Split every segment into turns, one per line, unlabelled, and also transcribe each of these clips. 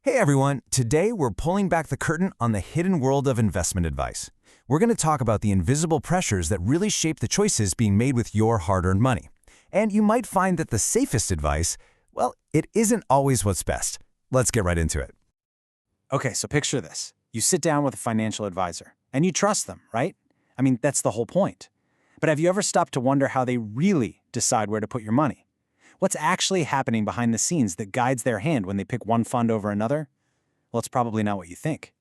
Hey everyone, today we're pulling back the curtain on the hidden world of investment advice. We're going to talk about the invisible pressures that really shape the choices being made with your hard-earned money. And you might find that the safest advice, well, it isn't always what's best. Let's get right into it.
Okay, so picture this. You sit down with a financial advisor, and you trust them, right? I mean, that's the whole point. But have you ever stopped to wonder how they really decide where to put your money? What's actually happening behind the scenes that guides their hand when they pick one fund over another? Well, it's probably not what you think.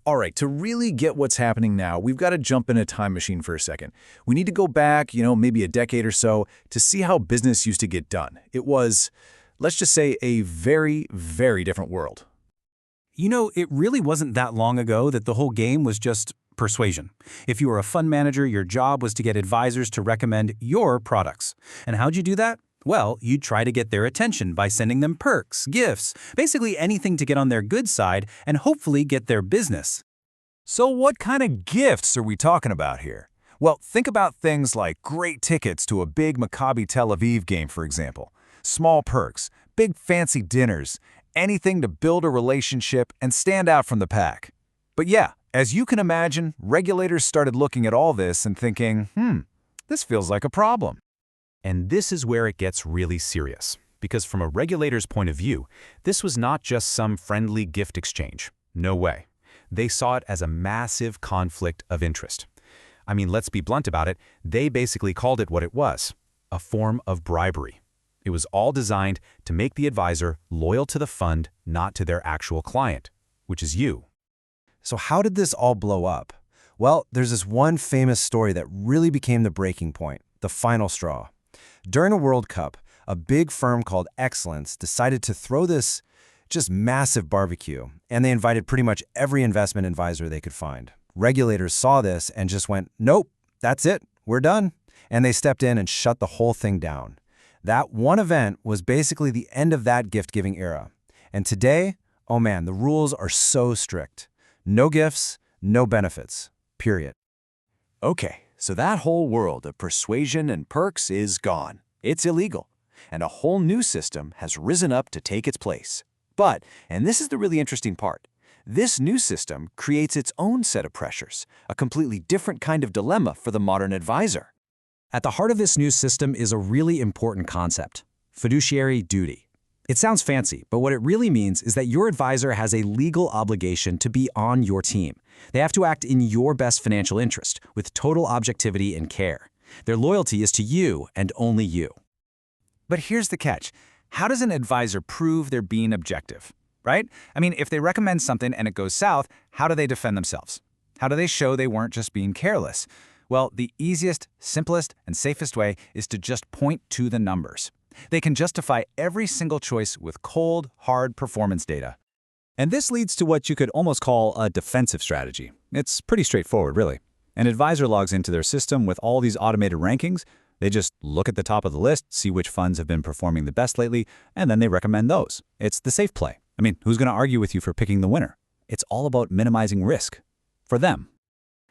All right, to really get what's happening now, we've got to jump in a time machine for a second. We need to go back, maybe a decade or so to see how business used to get done. It was, let's just say, a very, very different world.
It really wasn't that long ago that the whole game was just persuasion. If you were a fund manager, your job was to get advisors to recommend your products. And how'd you do that? Well, you'd try to get their attention by sending them perks, gifts, basically anything to get on their good side and hopefully get their business.
So what kind of gifts are we talking about here? Well, think about things like great tickets to a big Maccabi Tel Aviv game, for example. Small perks, big fancy dinners, anything to build a relationship and stand out from the pack. But yeah, as you can imagine, regulators started looking at all this and thinking, this feels like a problem.
And this is where it gets really serious, because from a regulator's point of view, this was not just some friendly gift exchange. No way. They saw it as a massive conflict of interest. I mean, let's be blunt about it, they basically called it what it was, a form of bribery. It was all designed to make the advisor loyal to the fund, not to their actual client, which is you.
So how did this all blow up? Well, there's this one famous story that really became the breaking point, the final straw. During a World Cup, a big firm called Excellence decided to throw this just massive barbecue, and they invited pretty much every investment advisor they could find. Regulators saw this and just went, nope, that's it, we're done. And they stepped in and shut the whole thing down. That one event was basically the end of that gift-giving era. And today, oh man, the rules are so strict. No gifts, no benefits, period.
Okay, so that whole world of persuasion and perks is gone. It's illegal. And a whole new system has risen up to take its place. But, and this is the really interesting part, this new system creates its own set of pressures, a completely different kind of dilemma for the modern advisor.
At the heart of this new system is a really important concept, fiduciary duty. It sounds fancy, but what it really means is that your advisor has a legal obligation to be on your team. They have to act in your best financial interest, with total objectivity and care. Their loyalty is to you and only you.
But here's the catch. How does an advisor prove they're being objective, right? I mean, if they recommend something and it goes south, how do they defend themselves? How do they show they weren't just being careless? Well, the easiest, simplest, and safest way is to just point to the numbers. They can justify every single choice with cold, hard performance data.
And this leads to what you could almost call a defensive strategy. It's pretty straightforward, really. An advisor logs into their system with all these automated rankings. They just look at the top of the list, see which funds have been performing the best lately, and then they recommend those. It's the safe play. I mean, who's going to argue with you for picking the winner? It's all about minimizing risk. For them.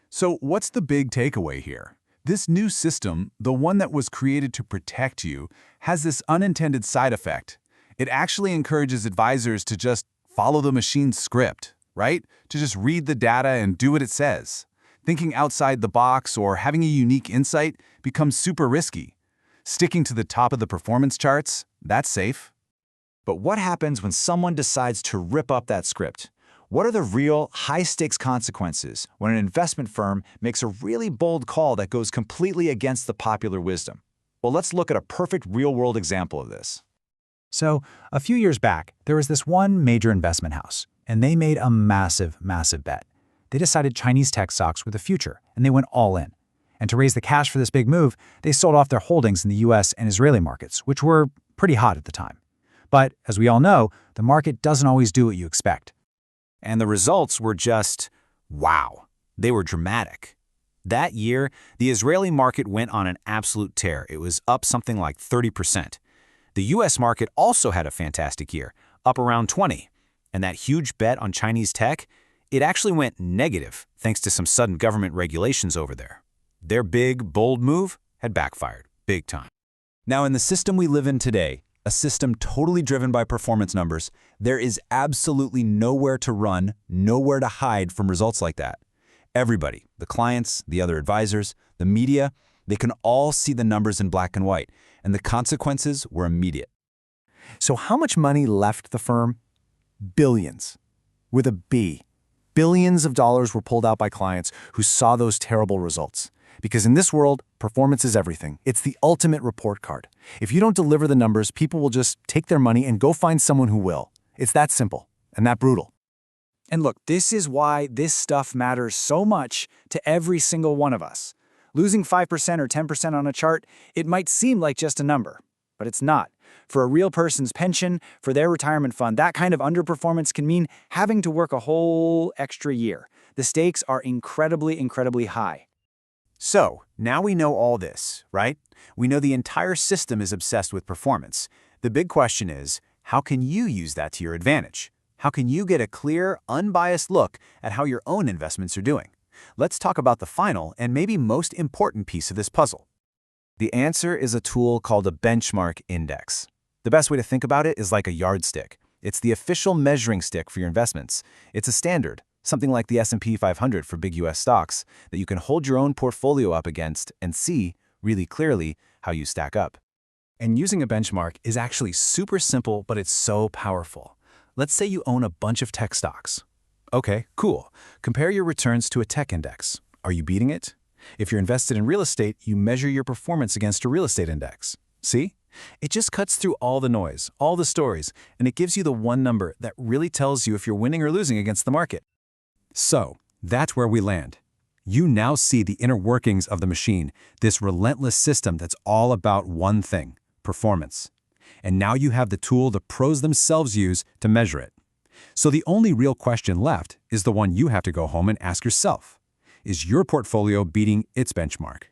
So what's the big takeaway here? This new system, the one that was created to protect you, has this unintended side effect. It actually encourages advisors to just follow the machine's script, right? To just read the data and do what it says. Thinking outside the box or having a unique insight becomes super risky. Sticking to the top of the performance charts, that's safe.
But what happens when someone decides to rip up that script? What are the real, high-stakes consequences when an investment firm makes a really bold call that goes completely against the popular wisdom? Well, let's look at a perfect real-world example of this.
So, a few years back, there was this one major investment house, and they made a massive, massive bet. They decided Chinese tech stocks were the future, and they went all in. And to raise the cash for this big move, they sold off their holdings in the US and Israeli markets, which were pretty hot at the time. But, as we all know, the market doesn't always do what you expect.
And the results were just, wow. They were dramatic. That year, the Israeli market went on an absolute tear. It was up something like 30%. The US market also had a fantastic year, up around 20%. And that huge bet on Chinese tech, it actually went negative thanks to some sudden government regulations over there. Their big, bold move had backfired, big time.
Now, in the system we live in today,
A system totally driven by performance numbers. There is absolutely nowhere to run, nowhere to hide from results like that. Everybody, the clients, the other advisors, the media, they can all see the numbers in black and white, and the consequences were immediate.
So how much money left the firm? Billions. With a B. Billions of dollars were pulled out by clients who saw those terrible results. Because in this world, performance is everything. It's the ultimate report card. If you don't deliver the numbers, people will just take their money and go find someone who will. It's that simple and that brutal.
And look, this is why this stuff matters so much to every single one of us. Losing 5% or 10% on a chart, it might seem like just a number, but it's not. For a real person's pension, for their retirement fund, that kind of underperformance can mean having to work a whole extra year. The stakes are incredibly, incredibly high.
So, now we know all this, right? We know the entire system is obsessed with performance. The big question is, how can you use that to your advantage? How can you get a clear, unbiased look at how your own investments are doing? Let's talk about the final and maybe most important piece of this puzzle. The answer is a tool called a benchmark index. The best way to think about it is like a yardstick. It's the official measuring stick for your investments. It's a standard, something like the S&P 500 for big US stocks, that you can hold your own portfolio up against and see, really clearly, how you stack up.
And using a benchmark is actually super simple, but it's so powerful. Let's say you own a bunch of tech stocks. Okay, cool. Compare your returns to a tech index. Are you beating it? If you're invested in real estate, you measure your performance against a real estate index. See? It just cuts through all the noise, all the stories, and it gives you the one number that really tells you if you're winning or losing against the market.
So, that's where we land. You now see the inner workings of the machine, this relentless system that's all about one thing, performance. And now you have the tool the pros themselves use to measure it. So the only real question left is the one you have to go home and ask yourself. Is your portfolio beating its benchmark?